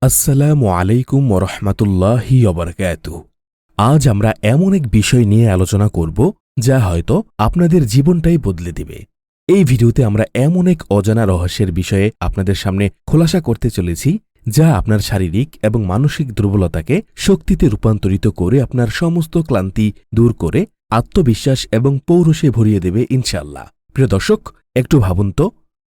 আসসালামু আলাইকুম ওরহমাতুল্লাহি ওবারাকাতুহু। আজ আমরা এমন এক বিষয় নিয়ে আলোচনা করব যা হয়তো আপনাদের জীবনটাই বদলে দিবে। এই ভিডিওতে আমরা এমন এক অজানা রহস্যের বিষয়ে আপনাদের সামনে খোলাসা করতে চলেছি যা আপনার শারীরিক এবং মানসিক দুর্বলতাকে শক্তিতে রূপান্তরিত করে আপনার সমস্ত ক্লান্তি দূর করে আত্মবিশ্বাস এবং পৌরুষে ভরিয়ে দেবে ইনশাআল্লাহ। প্রিয় দর্শক, একটু ভাবুন তো,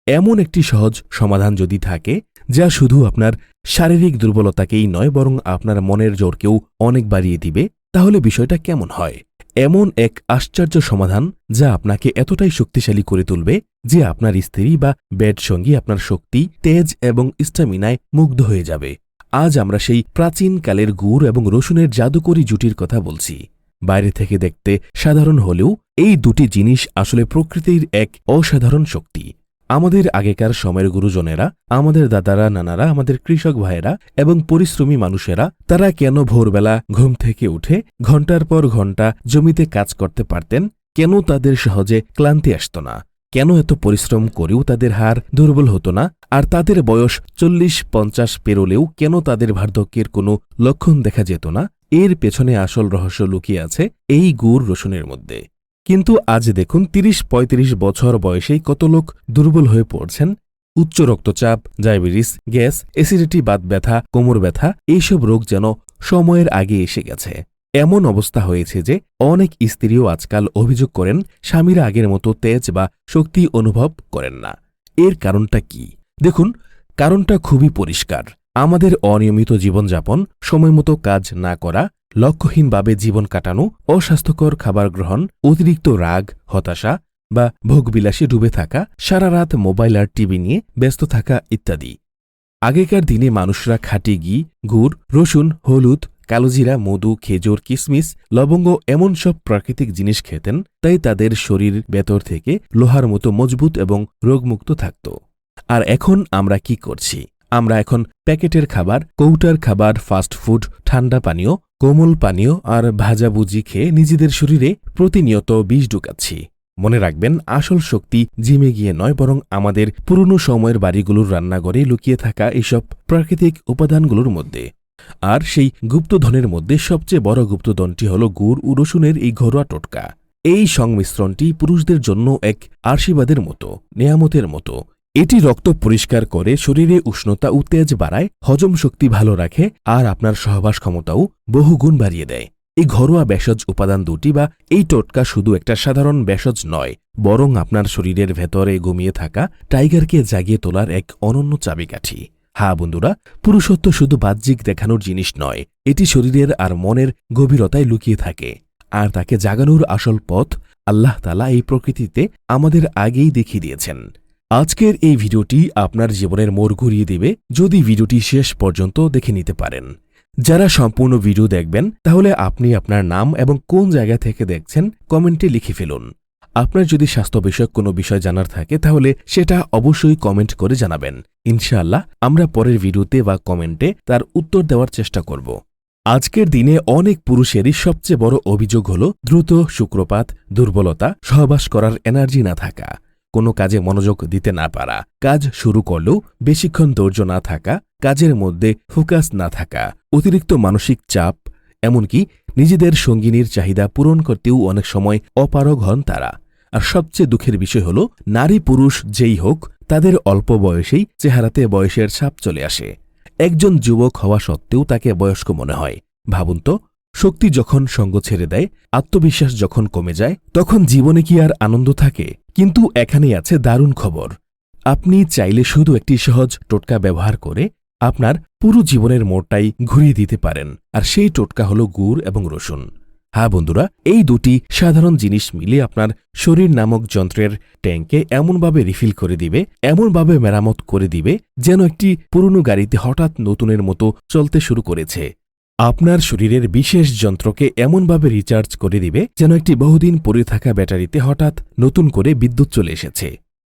এমন একটি সহজ সমাধান যদি থাকে যা শুধু আপনার শারীরিক দুর্বলতাকেই নয় বরং আপনার মনের জোরকেও অনেক বাড়িয়ে দিবে, তাহলে বিষয়টা কেমন হয়? এমন এক আশ্চর্য সমাধান যা আপনাকে এতটাই শক্তিশালী করে তুলবে যে আপনার স্ত্রী বা বেড সঙ্গী আপনার শক্তি, তেজ এবং স্ট্যামিনায় মুগ্ধ হয়ে যাবে। আজ আমরা সেই প্রাচীনকালের গুড় এবং রসুনের জাদুকরী জুটির কথা বলছি। বাইরে থেকে দেখতে সাধারণ হলেও এই দুটি জিনিস আসলে প্রকৃতির এক অসাধারণ শক্তি। আমাদের আগেকার সময়ের গুরুজনেরা, আমাদের দাদারা, নানারা, আমাদের কৃষক ভাইয়েরা এবং পরিশ্রমী মানুষেরা তারা কেন ভোরবেলা ঘুম থেকে উঠে ঘণ্টার পর ঘণ্টা জমিতে কাজ করতে পারতেন? কেন তাদের সহজে ক্লান্তি আসত না? কেন এত পরিশ্রম করেও তাদের হাড় দুর্বল হতো না? আর তাদের বয়স 40-50 পেরোলেও কেন তাদের বার্ধক্যের কোনো লক্ষণ দেখা যেত না? এর পেছনে আসল রহস্য লুকিয়ে আছে এই গুড় রসুনের মধ্যে। কিন্তু আজ দেখুন, 30-35 বছর বয়সেই কত লোক দুর্বল হয়ে পড়ছেন। উচ্চ রক্তচাপ, ডায়াবেটিস, গ্যাস, অ্যাসিডিটি, বাত ব্যথা, কোমর ব্যথা, এইসব রোগ যেন সময়ের আগে এসে গেছে। এমন অবস্থা হয়েছে যে অনেক স্ত্রীও আজকাল অভিযোগ করেন স্বামীরা আগের মতো তেজ বা শক্তি অনুভব করেন না। এর কারণটা কি? দেখুন, কারণটা খুবই পরিষ্কার। আমাদের অনিয়মিত জীবনযাপন, সময়মতো কাজ না করা, লক্ষ্যহীনভাবে জীবন কাটানো, অস্বাস্থ্যকর খাবার গ্রহণ, অতিরিক্ত রাগ, হতাশা বা ভোগবিলাসে ডুবে থাকা, সারা রাত মোবাইল আর টিভি নিয়ে ব্যস্ত থাকা ইত্যাদি। আগেকার দিনে মানুষরা খাঁটি ঘি, গুড়, রসুন, হলুদ, কালোজিরা, মধু, খেজুর, কিশমিশ, লবঙ্গ এমন সব প্রাকৃতিক জিনিস খেতেন, তাই তাদের শরীর ভেতর থেকে লোহার মতো মজবুত এবং রোগমুক্ত থাকত। আর এখন আমরা কি করছি? আমরা এখন প্যাকেটের খাবার, কৌটার খাবার, ফাস্ট ফুড, ঠান্ডা পানীয়, কোমল পানীয় আর ভাজাভুজি খেয়ে নিজেদের শরীরে প্রতিনিয়ত বিষ ঢুকাচ্ছি। মনে রাখবেন, আসল শক্তি জিমে গিয়ে নয় বরং আমাদের পুরনো সময়ের বাড়িগুলোর রান্নাঘরে লুকিয়ে থাকা এইসব প্রাকৃতিক উপাদানগুলোর মধ্যে। আর সেই গুপ্তধনের মধ্যে সবচেয়ে বড় গুপ্তধনটি হল গুড় ও রসুনের এই ঘরোয়া টোটকা। এই সংমিশ্রণটি পুরুষদের জন্য এক আশীর্বাদের মতো, নেয়ামতের মতো। এটি রক্ত পরিষ্কার করে, শরীরে উষ্ণতা ও তেজ বাড়ায়, হজম শক্তি ভালো রাখে আর আপনার সহবাস ক্ষমতাও বহুগুণ বাড়িয়ে দেয়। এই ঘরোয়া ভেষজ উপাদান দুটি বা এই টোটকা শুধু একটা সাধারণ ভেষজ নয়, বরং আপনার শরীরের ভেতরে ঘুমিয়ে থাকা টাইগারকে জাগিয়ে তোলার এক অনন্য চাবিকাঠি। হ্যাঁ বন্ধুরা, পুরুষত্ব শুধু বাহ্যিক দেখানোর জিনিস নয়, এটি শরীরের আর মনের গভীরতায় লুকিয়ে থাকে। আর তাকে জাগানোর আসল পথ আল্লাহ তাআলা এই প্রকৃতিতে আমাদের আগেই দেখিয়ে দিয়েছেন। আজকের এই ভিডিওটি আপনার জীবনের মোড় ঘুরিয়ে দেবে যদি ভিডিওটি শেষ পর্যন্ত দেখে নিতে পারেন। যারা সম্পূর্ণ ভিডিও দেখবেন তাহলে আপনি আপনার নাম এবং কোন জায়গা থেকে দেখছেন কমেন্টে লিখে ফেলুন। আপনার যদি স্বাস্থ্য বিষয়ক কোনো বিষয় জানার থাকে তাহলে সেটা অবশ্যই কমেন্ট করে জানাবেন। ইনশাআল্লাহ আমরা পরের ভিডিওতে বা কমেন্টে তার উত্তর দেওয়ার চেষ্টা করব। আজকের দিনে অনেক পুরুষেরই সবচেয়ে বড় অভিযোগ হল দ্রুত শুক্রপাত, দুর্বলতা, সহবাস করার এনার্জি না থাকা, কোনো কাজে মনোযোগ দিতে না পারা, কাজ শুরু করলেও বেশিক্ষণ ধৈর্য না থাকা, কাজের মধ্যে ফোকাস না থাকা, অতিরিক্ত মানসিক চাপ, এমনকি নিজেদের সঙ্গিনীর চাহিদা পূরণ করতেও অনেক সময় অপারগ হন তারা। আর সবচেয়ে দুঃখের বিষয় হল, নারী পুরুষ যেই হোক, তাদের অল্প বয়সেই চেহারাতে বয়সের ছাপ চলে আসে। একজন যুবক হওয়া সত্ত্বেও তাকে বয়স্ক মনে হয়। ভাবুন তো, শক্তি যখন সঙ্গ ছেড়ে দেয়, আত্মবিশ্বাস যখন কমে যায়, তখন জীবনে কি আর আনন্দ থাকে? কিন্তু এখানেই আছে দারুণ খবর। আপনি চাইলে শুধু একটি সহজ টোটকা ব্যবহার করে আপনার পুরো জীবনের মোড়টাই ঘুরিয়ে দিতে পারেন। আর সেই টোটকা হলো গুড় এবং রসুন। হ্যাঁ বন্ধুরা, এই দুটি সাধারণ জিনিস মিলে আপনার শরীর নামক যন্ত্রের ট্যাঙ্কে এমনভাবে রিফিল করে দিবে, এমনভাবে মেরামত করে দিবে যেন একটি পুরনো গাড়িতে হঠাৎ নতুনের মতো চলতে শুরু করেছে। আপনার শরীরের বিশেষ যন্ত্রকে এমনভাবে রিচার্জ করে দিবে যেন একটি বহুদিন পড়ে থাকা ব্যাটারিতে হঠাৎ নতুন করে বিদ্যুৎ চলে এসেছে।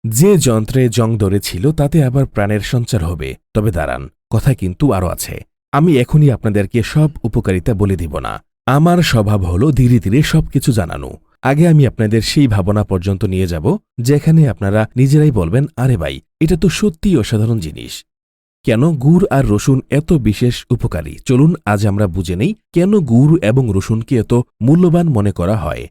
যে যন্ত্রে জং ধরেছিল তাতে আবার প্রাণের সঞ্চার হবে। তবে দাঁড়ান, কথা কিন্তু আরও আছে। আমি এখনই আপনাদেরকে সব উপকারিতা বলে দিব না। আমার স্বভাব হলো ধীরে ধীরে সবকিছু জানানো। আগে আমি আপনাদের সেই ভাবনা পর্যন্ত নিয়ে যাব যেখানে আপনারা নিজেরাই বলবেন, আরে ভাই, এটা তো সত্যিই অসাধারণ জিনিস। কেন গুড় আর রসুন এত বিশেষ উপকারী, চলুন আজ আমরা বুঝে নেই কেন গুড় এবং রসুনকে এত মূল্যবান মনে করা হয়।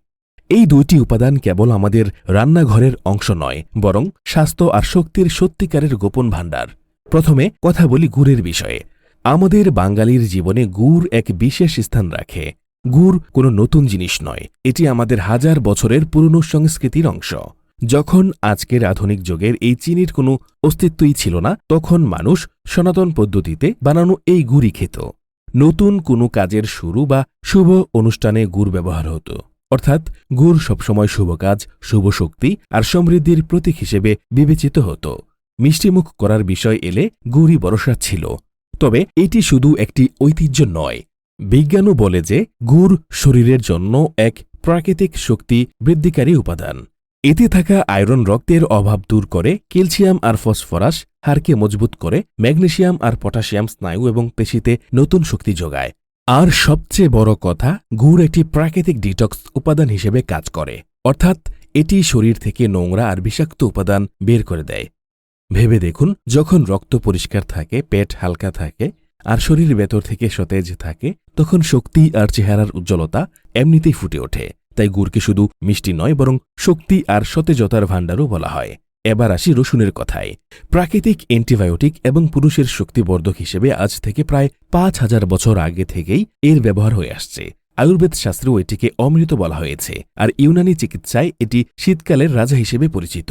এই দুইটি উপাদান কেবল আমাদের রান্নাঘরের অংশ নয়, বরং স্বাস্থ্য আর শক্তির সত্যিকারের গোপন ভাণ্ডার। প্রথমে কথা বলি গুড়ের বিষয়ে। আমাদের বাঙালির জীবনে গুড় এক বিশেষ স্থান রাখে। গুড় কোনো নতুন জিনিস নয়, এটি আমাদের হাজার বছরের পুরনো সংস্কৃতির অংশ। যখন আজকের আধুনিক যুগের এই চিনির কোনো অস্তিত্বই ছিল না, তখন মানুষ সনাতন পদ্ধতিতে বানানো এই গুড়ই খেত। নতুন কোনো কাজের শুরু বা শুভ অনুষ্ঠানে গুড় ব্যবহার হতো, অর্থাৎ গুড় সবসময় শুভ কাজ, শুভ শক্তি আর সমৃদ্ধির প্রতীক হিসেবে বিবেচিত হতো। মিষ্টিমুখ করার বিষয় এলে গুড়ই বরসা ছিল। তবে এটি শুধু একটি ঐতিহ্য নয়, বিজ্ঞানও বলে যে গুড় শরীরের জন্য এক প্রাকৃতিক শক্তি বৃদ্ধিকারী উপাদান। এতে থাকা আয়রন রক্তের অভাব দূর করে, ক্যালসিয়াম আর ফসফরাস হাড়কে মজবুত করে, ম্যাগনেসিয়াম আর পটাশিয়াম স্নায়ু এবং পেশিতে নতুন শক্তি যোগায়। আর সবচেয়ে বড় কথা, গুড় একটি প্রাকৃতিক ডিটক্স উপাদান হিসেবে কাজ করে, অর্থাৎ এটি শরীর থেকে নোংরা আর বিষাক্ত উপাদান বের করে দেয়। ভেবে দেখুন, যখন রক্ত পরিষ্কার থাকে, পেট হালকা থাকে আর শরীর ভেতর থেকে সতেজ থাকে, তখন শক্তি আর চেহারার উজ্জ্বলতা এমনিতেই ফুটে ওঠে। তাই গুড়কে শুধু মিষ্টি নয়, বরং শক্তি আর সতেজতার ভাণ্ডারও বলা হয়। এবার আসি রসুনের কথায়। প্রাকৃতিক অ্যান্টিবায়োটিক এবং পুরুষের শক্তিবর্ধক হিসেবে আজ থেকে প্রায় ৫,০০০ বছর আগে থেকেই এর ব্যবহার হয়ে আসছে। আয়ুর্বেদ শাস্ত্রেও এটিকে অমৃত বলা হয়েছে, আর ইউনানি চিকিৎসায় এটি শীতকালের রাজা হিসেবে পরিচিত।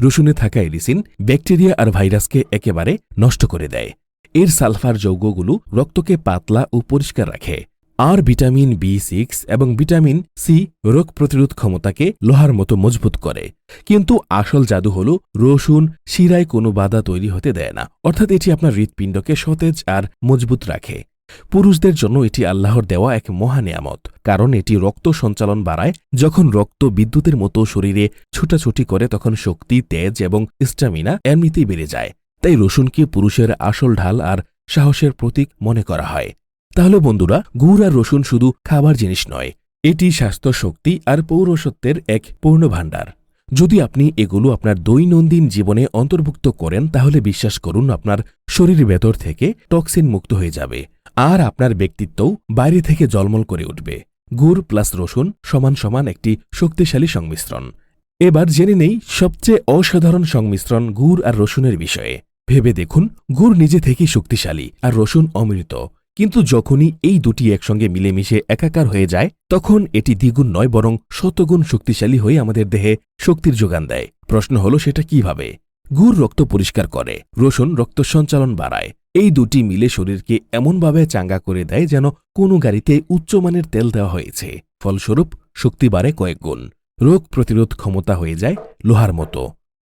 রসুনে থাকা এলিসিন ব্যাকটেরিয়া আর ভাইরাসকে একেবারে নষ্ট করে দেয়। এর সালফার যৌগগুলো রক্তকে পাতলা ও পরিষ্কার রাখে। আর ভিটামিন B6 এবং ভিটামিন সি রোগ প্রতিরোধ ক্ষমতাকে লোহার মতো মজবুত করে। কিন্তু আসল জাদু হল রসুন শিরায় কোনো বাধা তৈরি হতে দেয় না, অর্থাৎ এটি আপনার হৃৎপিণ্ডকে সতেজ আর মজবুত রাখে। পুরুষদের জন্য এটি আল্লাহর দেওয়া এক মহা নিয়ামত, কারণ এটি রক্ত সঞ্চালন বাড়ায়। যখন রক্ত বিদ্যুতের মতো শরীরে ছুটাছুটি করে, তখন শক্তি, তেজ এবং স্ট্যামিনা এমনিতেই বেড়ে যায়। তাই রসুনকে পুরুষের আসল ঢাল আর সাহসের প্রতীক মনে করা হয়। তাহলে বন্ধুরা, গুড় আর রসুন শুধু খাবার জিনিস নয়, এটি স্বাস্থ্য, শক্তি আর পৌরসত্বের এক পূর্ণ ভাণ্ডার। যদি আপনি এগুলো আপনার দৈনন্দিন জীবনে অন্তর্ভুক্ত করেন, তাহলে বিশ্বাস করুন, আপনার শরীর ভেতর থেকে টক্সিন মুক্ত হয়ে যাবে আর আপনার ব্যক্তিত্বও বাইরে থেকে জলমল করে উঠবে। গুড় প্লাস রসুন সমান সমান একটি শক্তিশালী সংমিশ্রণ। এবার জেনে নেই সবচেয়ে অসাধারণ সংমিশ্রণ গুড় আর রসুনের বিষয়ে। ভেবে দেখুন, গুড় নিজে থেকেই শক্তিশালী আর রসুন অমৃত, কিন্তু যখনই এই দুটি একসঙ্গে মিলেমিশে একাকার হয়ে যায়, তখন এটি দ্বিগুণ নয়, বরং শতগুণ শক্তিশালী হয়ে আমাদের দেহে শক্তির যোগান দেয়। প্রশ্ন হলো, সেটা কিভাবে? গুড় রক্ত পরিষ্কার করে, রসুন রক্ত সঞ্চালন বাড়ায়। এই দুটি মিলে শরীরকে এমনভাবে চাঙ্গা করে দেয় যেন কোনো গাড়িতে উচ্চমানের তেল দেওয়া হয়েছে। ফলস্বরূপ শক্তি বাড়ে কয়েক গুণ, রোগ প্রতিরোধ ক্ষমতা হয়ে যায় লোহার মতো,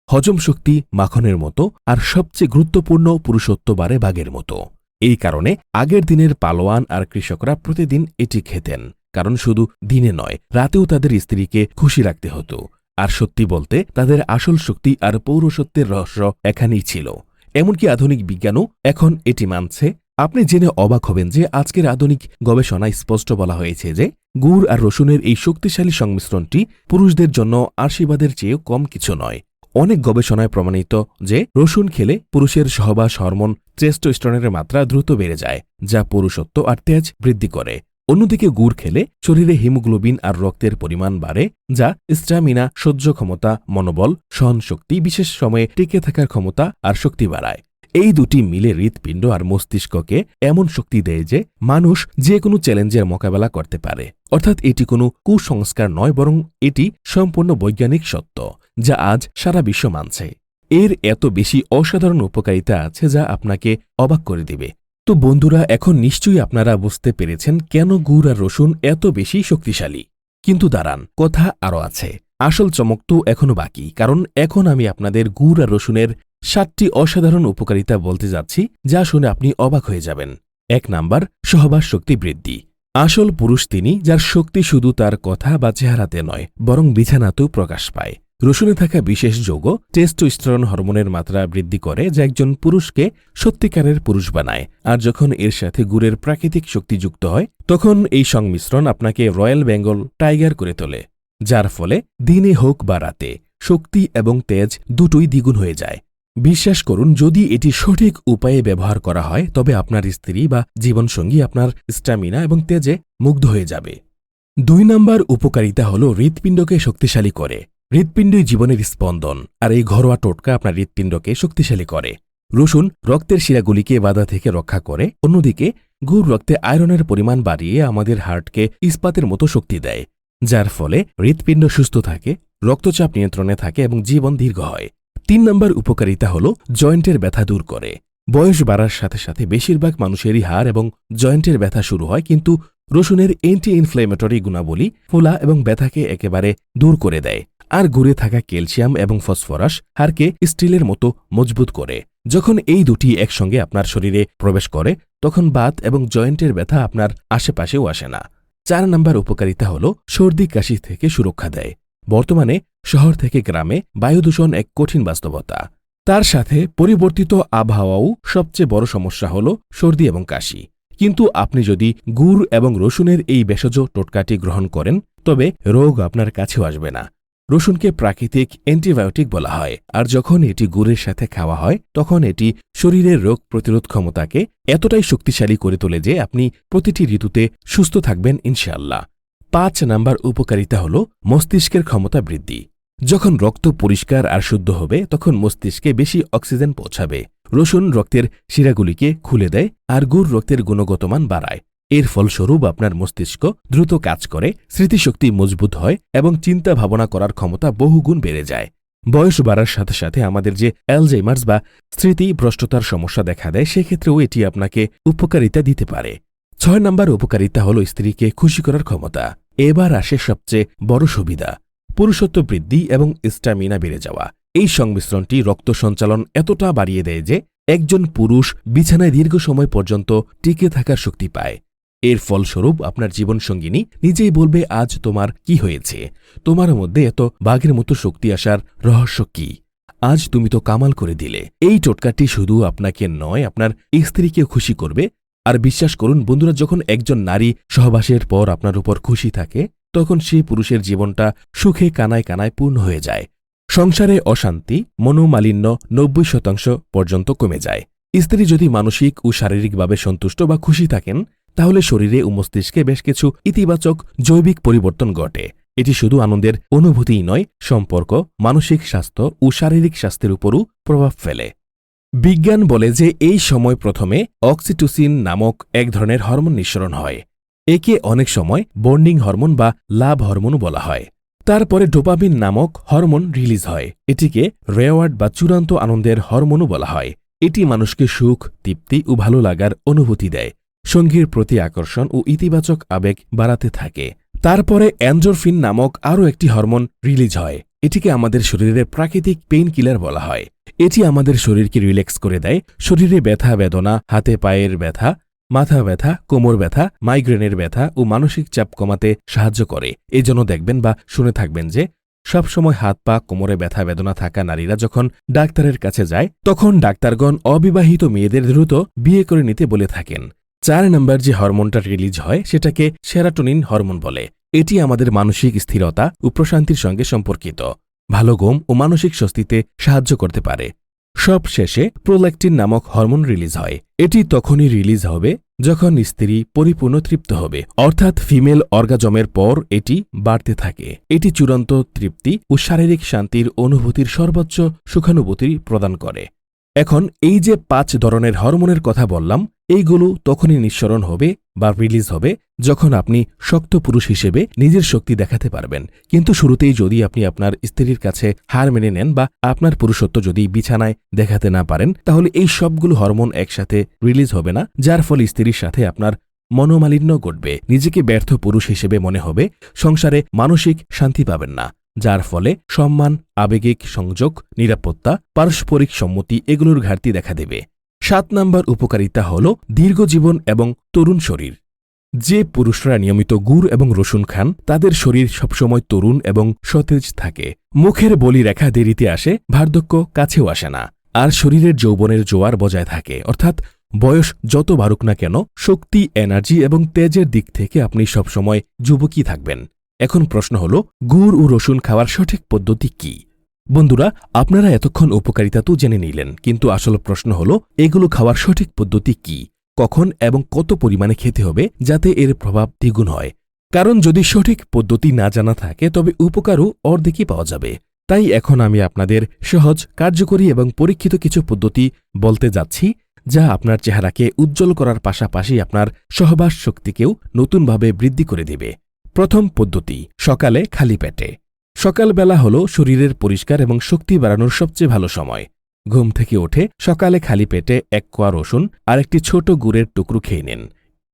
হজম শক্তি মাখনের মতো, আর সবচেয়ে গুরুত্বপূর্ণ পুরুষত্ব বাড়ে বাঘের মতো। এই কারণে আগের দিনের পালোয়ান আর কৃষকরা প্রতিদিন এটি খেতেন, কারণ শুধু দিনে নয়, রাতেও তাদের স্ত্রীকে খুশি রাখতে হতো। আর সত্যি বলতে, তাদের আসল শক্তি আর পৌরসত্বের রহস্য এখানেই ছিল। এমনকি আধুনিক বিজ্ঞানও এখন এটি মানছে। আপনি জেনে অবাক হবেন যে আজকের আধুনিক গবেষণায় স্পষ্ট বলা হয়েছে যে গুড় আর রসুনের এই শক্তিশালী সংমিশ্রণটি পুরুষদের জন্য আশীর্বাদের চেয়েও কম কিছু নয়। অনেক গবেষণায় প্রমাণিত যে রসুন খেলে পুরুষের সহবাস হরমোন টেস্টোস্টেরনের মাত্রা দ্রুত বেড়ে যায়, যা পুরুষত্ব আর তেজ বৃদ্ধি করে। অন্যদিকে গুড় খেলে শরীরে হিমোগ্লোবিন আর রক্তের পরিমাণ বাড়ে, যা স্ট্যামিনা, সহ্য ক্ষমতা, মনোবল, সহনশক্তি, বিশেষ সময়ে টিকে থাকার ক্ষমতা আর শক্তি বাড়ায়। এই দুটি মিলে হৃৎপিণ্ড আর মস্তিষ্ককে এমন শক্তি দেয় যে মানুষ যে কোনো চ্যালেঞ্জের মোকাবেলা করতে পারে। অর্থাৎ এটি কোনো কুসংস্কার নয়, বরং এটি সম্পূর্ণ বৈজ্ঞানিক সত্য, যা আজ সারা বিশ্ব মানছে। এর এত বেশি অসাধারণ উপকারিতা আছে যা আপনাকে অবাক করে দিবে। তো বন্ধুরা, এখন নিশ্চয়ই আপনারা বুঝতে পেরেছেন কেন গুড় আর রসুন এত বেশি শক্তিশালী। কিন্তু দাঁড়ান, কথা আরও আছে। আসল চমক তো এখনো বাকি, কারণ এখন আমি আপনাদের গুড় আর রসুনের 7টি অসাধারণ উপকারিতা বলতে যাচ্ছি, যা শুনে আপনি অবাক হয়ে যাবেন। 1 নাম্বার, সহবাস শক্তি বৃদ্ধি। আসল পুরুষ তিনি, যার শক্তি শুধু তার কথা বা চেহারাতে নয়, বরং বিছানাতেও প্রকাশ পায়। রসুনে থাকা বিশেষ যৌগ টেস্টোস্টেরন হরমোনের মাত্রা বৃদ্ধি করে, যা একজন পুরুষকে সত্যিকারের পুরুষ বানায়। আর যখন এর সাথে গুড়ের প্রাকৃতিক শক্তি যুক্ত হয়, তখন এই সংমিশ্রণ আপনাকে রয়্যাল বেঙ্গল টাইগার করে তোলে, যার ফলে দিনে হোক বা রাতে শক্তি এবং তেজ দুটোই দ্বিগুণ হয়ে যায়। বিশ্বাস করুন, যদি এটি সঠিক উপায়ে ব্যবহার করা হয় তবে আপনার স্ত্রী বা জীবনসঙ্গী আপনার স্ট্যামিনা এবং তেজে মুগ্ধ হয়ে যাবে। 2 নম্বর উপকারিতা হল হৃৎপিণ্ডকে শক্তিশালী করে। হৃৎপিণ্ডই জীবনের স্পন্দন, আর এই ঘরোয়া টোটকা আপনার হৃৎপিণ্ডকে শক্তিশালী করে। রসুন রক্তের শিরাগুলিকে বাধা থেকে রক্ষা করে, অন্যদিকে গুড় রক্তে আয়রনের পরিমাণ বাড়িয়ে আমাদের হার্টকে ইস্পাতের মতো শক্তি দেয়, যার ফলে হৃৎপিণ্ড সুস্থ থাকে, রক্তচাপ নিয়ন্ত্রণে থাকে এবং জীবন দীর্ঘ হয়। 3 নম্বর উপকারিতা হল জয়েন্টের ব্যথা দূর করে। বয়স বাড়ার সাথে সাথে বেশিরভাগ মানুষেরই হাড় এবং জয়েন্টের ব্যথা শুরু হয়, কিন্তু রসুনের অ্যান্টি ইনফ্লেমেটরি গুণাবলী ফোলা এবং ব্যথাকে একেবারে দূর করে দেয়। আর গুড়ে থাকা ক্যালসিয়াম এবং ফসফরাস হাড়কে স্টিলের মতো মজবুত করে। যখন এই দুটি একসঙ্গে আপনার শরীরে প্রবেশ করে তখন বাত এবং জয়েন্টের ব্যথা আপনার আশেপাশেও আসে না। 4 নম্বর উপকারিতা হল সর্দি কাশি থেকে সুরক্ষা দেয়। বর্তমানে শহর থেকে গ্রামে বায়ুদূষণ এক কঠিন বাস্তবতা। তার সাথে পরিবর্তিত আবহাওয়াও সবচেয়ে বড় সমস্যা হল সর্দি এবং কাশি। কিন্তু আপনি যদি গুড় এবং রসুনের এই ভেষজ টোটকাটি গ্রহণ করেন তবে রোগ আপনার কাছেও আসবে না। রসুনকে প্রাকৃতিক অ্যান্টিবায়োটিক বলা হয়, আর যখন এটি গুড়ের সাথে খাওয়া হয় তখন এটি শরীরের রোগ প্রতিরোধ ক্ষমতাকে এতটাই শক্তিশালী করে তোলে যে আপনি প্রতিটি ঋতুতে সুস্থ থাকবেন ইনশাআল্লাহ। 5 নম্বর উপকারিতা হল মস্তিষ্কের ক্ষমতা বৃদ্ধি। যখন রক্ত পরিষ্কার আর শুদ্ধ হবে তখন মস্তিষ্কে বেশি অক্সিজেন পৌঁছাবে। রসুন রক্তের শিরাগুলিকে খুলে দেয় আর গুড় রক্তের গুণগত মান বাড়ায়। এর ফলস্বরূপ আপনার মস্তিষ্ক দ্রুত কাজ করে, স্মৃতিশক্তি মজবুত হয় এবং চিন্তা ভাবনা করার ক্ষমতা বহুগুণ বেড়ে যায়। বয়স বাড়ার সাথে সাথে আমাদের যে অ্যালজাইমার্স বা স্মৃতিভ্রষ্টতার সমস্যা দেখা দেয় সেক্ষেত্রেও এটি আপনাকে উপকারিতা দিতে পারে। 6 নম্বর উপকারিতা হল স্ত্রীকে খুশি করার ক্ষমতা। এবার আসে সবচেয়ে বড় সুবিধা, পুরুষত্ব বৃদ্ধি এবং স্ট্যামিনা বেড়ে যাওয়া। এই সংমিশ্রণটি রক্ত সঞ্চালন এতটা বাড়িয়ে দেয় যে একজন পুরুষ বিছানায় দীর্ঘ সময় পর্যন্ত টিকে থাকার শক্তি পায়। এর ফলস্বরূপ আপনার জীবনসঙ্গিনী নিজেই বলবে, আজ তোমার কি হয়েছে? তোমার মধ্যে এত বাঘের মতো শক্তি আসার রহস্য কি? আজ তুমি তো কামাল করে দিলে। এই টোটকাটি শুধু আপনাকে নয়, আপনার স্ত্রীকে খুশি করবে। আর বিশ্বাস করুন বন্ধুরা, যখন একজন নারী সহবাসের পর আপনার উপর খুশি থাকে তখন সেই পুরুষের জীবনটা সুখে কানায় কানায় পূর্ণ হয়ে যায়। সংসারে অশান্তি, মনোমালিন্য 90% পর্যন্ত কমে যায়। স্ত্রী যদি মানসিক ও শারীরিকভাবে সন্তুষ্ট বা খুশি থাকেন তাহলে শরীরে ও মস্তিষ্কে বেশ কিছু ইতিবাচক জৈবিক পরিবর্তন ঘটে। এটি শুধু আনন্দের অনুভূতিই নয়, সম্পর্ক, মানসিক স্বাস্থ্য ও শারীরিক স্বাস্থ্যের উপরও প্রভাব ফেলে। বিজ্ঞান বলে যে এই সময় প্রথমে অক্সিটোসিন নামক এক ধরনের হরমোন নিঃসরণ হয়। একে অনেক সময় বন্ডিং হরমোন বা লাভ হরমোনও বলা হয়। তারপরে ডোপামিন নামক হরমোন রিলিজ হয়। এটিকে রেওয়ার্ড বা চূড়ান্ত আনন্দের হরমোনও বলা হয়। এটি মানুষকে সুখ, তৃপ্তি ও ভালো লাগার অনুভূতি দেয়, সঙ্গীর প্রতি আকর্ষণ ও ইতিবাচক আবেগ বাড়াতে থাকে। তারপরে এন্ডোরফিন নামক আরও একটি হরমোন রিলিজ হয়। এটিকে আমাদের শরীরের প্রাকৃতিক পেইন কিলার বলা হয়। এটি আমাদের শরীরকে রিল্যাক্স করে দেয়। শরীরে ব্যথা বেদনা, হাতে পায়ের ব্যথা, মাথা ব্যথা, কোমর ব্যথা, মাইগ্রেনের ব্যথা ও মানসিক চাপ কমাতে সাহায্য করে। এজন্য দেখবেন বা শুনে থাকবেন যে সবসময় হাত পা কোমরে ব্যথা বেদনা থাকা নারীরা যখন ডাক্তারের কাছে যায় তখন ডাক্তারগণ অবিবাহিত মেয়েদের দ্রুত বিয়ে করে নিতে বলে থাকেন। 4 নম্বর যে হরমোনটা রিলিজ হয় সেটাকে সেরাটোনিন হরমোন বলে। এটি আমাদের মানসিক স্থিরতা ও প্রশান্তির সঙ্গে সম্পর্কিত, ভালো ঘুম ও মানসিক স্বস্তিতে সাহায্য করতে পারে। সব শেষে প্রোল্যাক্টিন নামক হরমোন রিলিজ হয়। এটি তখনই রিলিজ হবে যখন স্ত্রী পরিপূর্ণ তৃপ্ত হবে, অর্থাৎ ফিমেল অর্গাজমের পর এটি বাড়তে থাকে। এটি চূড়ান্ত তৃপ্তি ও শারীরিক শান্তির অনুভূতির সর্বোচ্চ সুখানুভূতি প্রদান করে। এখন এই যে 5 ধরনের হরমোনের কথা বললাম, এইগুলো তখনই নিঃসরণ হবে বা রিলিজ হবে যখন আপনি শক্ত পুরুষ হিসেবে নিজের শক্তি দেখাতে পারবেন। কিন্তু শুরুতেই যদি আপনি আপনার স্ত্রীর কাছে হার মেনে নেন বা আপনার পুরুষত্ব যদি বিছানায় দেখাতে না পারেন তাহলে এই সবগুলো হরমোন একসাথে রিলিজ হবে না, যার ফলে স্ত্রীর সাথে আপনার মনোমালিন্য ঘটবে, নিজেকে ব্যর্থ পুরুষ হিসেবে মনে হবে, সংসারে মানসিক শান্তি পাবেন না, যার ফলে সম্মান, আবেগিক সংযোগ, নিরাপত্তা, পারস্পরিক সম্মতি এগুলোর ঘাটতি দেখা দেবে। 7 নম্বর উপকারিতা হল দীর্ঘজীবন এবং তরুণ শরীর। যে পুরুষরা নিয়মিত গুড় এবং রসুন খান তাদের শরীর সবসময় তরুণ এবং সতেজ থাকে। মুখের বলি রেখা দেরিতে আসে, বার্ধক্য কাছেও আসে না, আর শরীরের যৌবনের জোয়ার বজায় থাকে। অর্থাৎ বয়স যত বাড়ুক না কেন শক্তি, এনার্জি এবং তেজের দিক থেকে আপনি সবসময় যুবকই থাকবেন। এখন প্রশ্ন হল, গুড় ও রসুন খাওয়ার সঠিক পদ্ধতি কি? বন্ধুরা, আপনারা এতক্ষণ উপকারিতা তো জেনে নিলেন, কিন্তু আসল প্রশ্ন হল এগুলো খাওয়ার সঠিক পদ্ধতি কি, কখন এবং কত পরিমাণে খেতে হবে যাতে এর প্রভাব দ্বিগুণ হয়। কারণ যদি সঠিক পদ্ধতি না জানা থাকে তবে উপকারও অর্ধেকই পাওয়া যাবে। তাই এখন আমি আপনাদের সহজ, কার্যকরী এবং পরীক্ষিত কিছু পদ্ধতি বলতে যাচ্ছি, যা আপনার চেহারাকে উজ্জ্বল করার পাশাপাশি আপনার সহবাস শক্তিকেও নতুনভাবে বৃদ্ধি করে দেবে। প্রথম পদ্ধতি, সকালে খালি পেটে। সকালবেলা হল শরীরের পরিষ্কার এবং শক্তি বাড়ানোর সবচেয়ে ভালো সময়। ঘুম থেকে উঠে সকালে খালি পেটে 1 কোয়া রসুন আর একটি ছোট গুড়ের টুকরো খেয়ে নিন।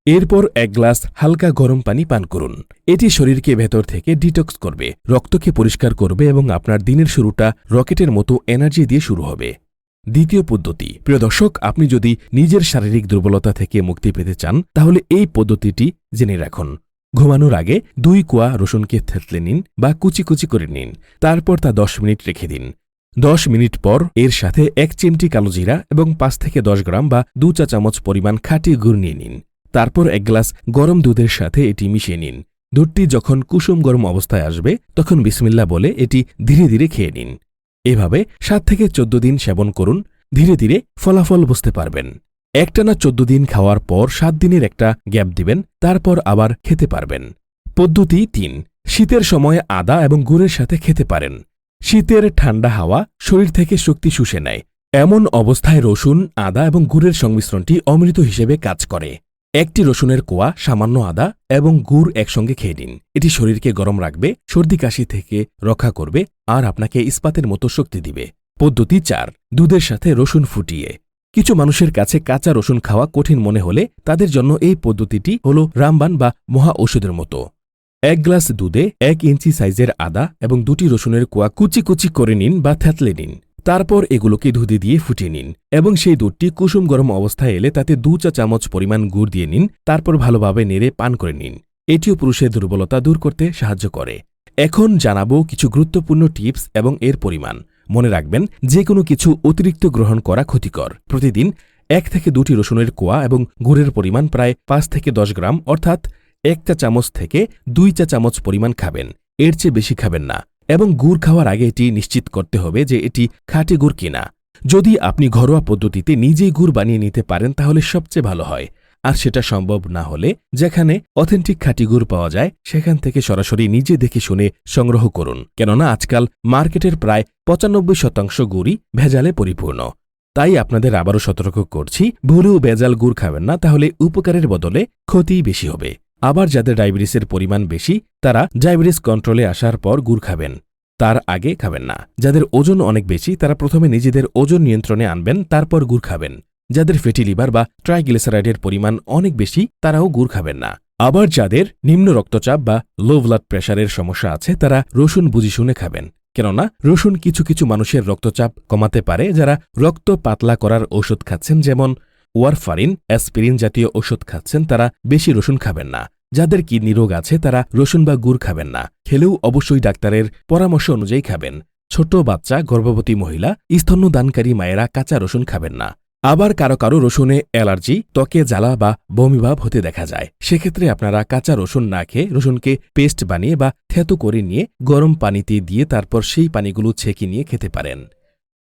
এরপর 1 গ্লাস হালকা গরম পানি পান করুন। এটি শরীরকে ভেতর থেকে ডিটক্স করবে, রক্তকে পরিষ্কার করবে এবং আপনার দিনের শুরুটা রকেটের মতো এনার্জি দিয়ে শুরু হবে। দ্বিতীয় পদ্ধতি, প্রিয় দর্শক, আপনি যদি নিজের শারীরিক দুর্বলতা থেকে মুক্তি পেতে চান তাহলে এই পদ্ধতিটি জেনে রাখুন। ঘুমানোর আগে 2 কোয়া রসুনকে থেতলে নিন বা কুচি কুচি করে নিন। তারপর তা 10 মিনিট রেখে দিন। 10 মিনিট পর এর সাথে 1 চিমটি কালো জিরা এবং 5 থেকে 10 গ্রাম বা 2 চা চামচ পরিমাণ খাঁটি গুড় নিয়ে নিন। তারপর 1 গ্লাস গরম দুধের সাথে এটি মিশিয়ে নিন। দুধটি যখন কুসুম গরম অবস্থায় আসবে তখন বিসমিল্লাহ বলে এটি ধীরে ধীরে খেয়ে নিন। এভাবে 7 থেকে 14 দিন সেবন করুন। ধীরে ধীরে ফলাফল বুঝতে পারবেন। একটানা 14 দিন খাওয়ার পর 7 দিনের একটা গ্যাপ দিবেন, তারপর আবার খেতে পারবেন। পদ্ধতি 3, শীতের সময় আদা এবং গুড়ের সাথে খেতে পারেন। শীতের ঠান্ডা হাওয়া শরীর থেকে শক্তি শুষে নেয়। এমন অবস্থায় রসুন, আদা এবং গুড়ের সংমিশ্রণটি অমৃত হিসেবে কাজ করে। 1টি রসুনের কোয়া, সামান্য আদা এবং গুড় একসঙ্গে খেয়ে নিন। এটি শরীরকে গরম রাখবে, সর্দি কাশি থেকে রক্ষা করবে আর আপনাকে ইস্পাতের মতো শক্তি দিবে। পদ্ধতি 4, দুধের সাথে রসুন ফুটিয়ে। কিছু মানুষের কাছে কাঁচা রসুন খাওয়া কঠিন মনে হলে তাদের জন্য এই পদ্ধতিটি হল রামবান বা মহা ঔষধের মতো। 1 গ্লাস দুধে 1 ইঞ্চি সাইজের আদা এবং 2টি রসুনের কোয়া কুচি কুচি করে নিন বা থেতলে নিন। তারপর এগুলোকে দুধে দিয়ে ফুটিয়ে নিন এবং সেই দুধটি কুসুম গরম অবস্থায় এলে তাতে 2 চা চামচ পরিমাণ গুড় দিয়ে নিন। তারপর ভালোভাবে নেড়ে পান করে নিন। এটিও পুরুষের দুর্বলতা দূর করতে সাহায্য করে। এখন জানাবো কিছু গুরুত্বপূর্ণ টিপস এবং এর পরিমাণ। মনে রাখবেন, যে কোনো কিছু অতিরিক্ত গ্রহণ করা ক্ষতিকর। প্রতিদিন 1 থেকে 2টি রসুনের কোয়া এবং গুড়ের পরিমাণ প্রায় 5 থেকে 10 গ্রাম, অর্থাৎ 1 চা চামচ থেকে 2 চা চামচ পরিমাণ খাবেন। এর চেয়ে বেশি খাবেন না। এবং গুড় খাওয়ার আগে এটি নিশ্চিত করতে হবে যে এটি খাঁটি গুড় কিনা। যদি আপনি ঘরোয়া পদ্ধতিতে নিজেই গুড় বানিয়ে নিতে পারেন তাহলে সবচেয়ে ভালো হয়। আর সেটা সম্ভব না হলে যেখানে অথেন্টিক খাঁটি গুড় পাওয়া যায় সেখান থেকে সরাসরি নিজে দেখে শুনে সংগ্রহ করুন। কেননা আজকাল মার্কেটের প্রায় 95% গুড়ই ভেজালে পরিপূর্ণ। তাই আপনাদের আবারও সতর্ক করছি, ভুলেও ভেজাল গুড় খাবেন না, তাহলে উপকারের বদলে ক্ষতিই বেশি হবে। আবার যাদের ডায়াবেটিসের পরিমাণ বেশি তারা ডায়াবেটিস কন্ট্রোলে আসার পর গুড় খাবেন, তার আগে খাবেন না। যাদের ওজন অনেক বেশি তারা প্রথমে নিজেদের ওজন নিয়ন্ত্রণে আনবেন, তারপর গুড় খাবেন। যাদের ফ্যাটি লিভার বা ট্রাইগ্লিসারাইডের পরিমাণ অনেক বেশি তারাও গুড় খাবেন না। আবার যাদের নিম্ন রক্তচাপ বা লো ব্লাড প্রেশারের সমস্যা আছে তারা রসুন বুঝে শুনে খাবেন। কেননা রসুন কিছু কিছু মানুষের রক্তচাপ কমাতে পারে যারা রক্ত পাতলা করার ঔষধ খাচ্ছেন, যেমন ওয়ারফারিন, অ্যাসপিরিন জাতীয় ওষুধ খাচ্ছেন, তারা বেশি রসুন খাবেন না। যাদের কিডনি রোগ আছে তারা রসুন বা গুড় খাবেন না। খেলেও অবশ্যই ডাক্তারের পরামর্শ অনুযায়ী খাবেন। ছোট বাচ্চা, গর্ভবতী মহিলা, স্তন্যদানকারী মায়েরা কাঁচা রসুন খাবেন না। আবার কারো কারো রসুনে অ্যালার্জি, ত্বকে জ্বালা বা বমিভাব হতে দেখা যায়। সেক্ষেত্রে আপনারা কাঁচা রসুন না খেয়ে রসুনকে পেস্ট বানিয়ে বা থেতো করে নিয়ে গরম পানিতে দিয়ে তারপর সেই পানিগুলো ছেঁকে নিয়ে খেতে পারেন।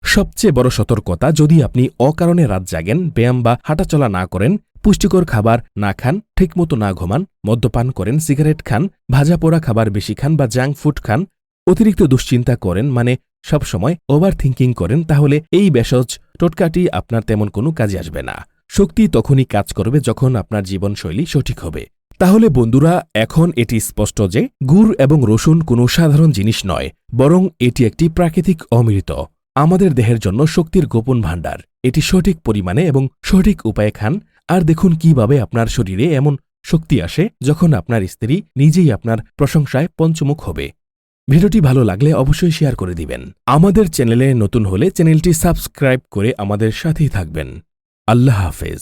সবচেয়ে বড় সতর্কতা, যদি আপনি অকারণে রাত জাগেন, ব্যায়াম বা হাঁটাচলা না করেন, পুষ্টিকর খাবার না খান, ঠিকমতো না ঘুমান, মদ্যপান করেন, সিগারেট খান, ভাজা পোড়া খাবার বেশি খান বা জাঙ্ক ফুড খান, অতিরিক্ত দুশ্চিন্তা করেন, মানে সবসময় ওভার থিঙ্কিং করেন, তাহলে এই ভেষজ টোটকাটি আপনার তেমন কোনো কাজে আসবে না। শক্তি তখনই কাজ করবে যখন আপনার জীবনশৈলী সঠিক হবে। তাহলে বন্ধুরা, এখন এটি স্পষ্ট যে গুড় এবং রসুন কোনো সাধারণ জিনিস নয়, বরং এটি একটি প্রাকৃতিক অমৃত, আমাদের দেহের জন্য শক্তির গোপন ভাণ্ডার। এটি সঠিক পরিমাণে এবং সঠিক উপায়ে খান, আর দেখুন কিভাবে আপনার শরীরে এমন শক্তি আসে যখন আপনার স্ত্রী নিজেই আপনার প্রশংসায় পঞ্চমুখ হবে। ভিডিওটি ভালো লাগলে অবশ্যই শেয়ার করে দিবেন। আমাদের চ্যানেলে নতুন হলে চ্যানেলটি সাবস্ক্রাইব করে আমাদের সাথেই থাকবেন। আল্লাহ হাফেজ।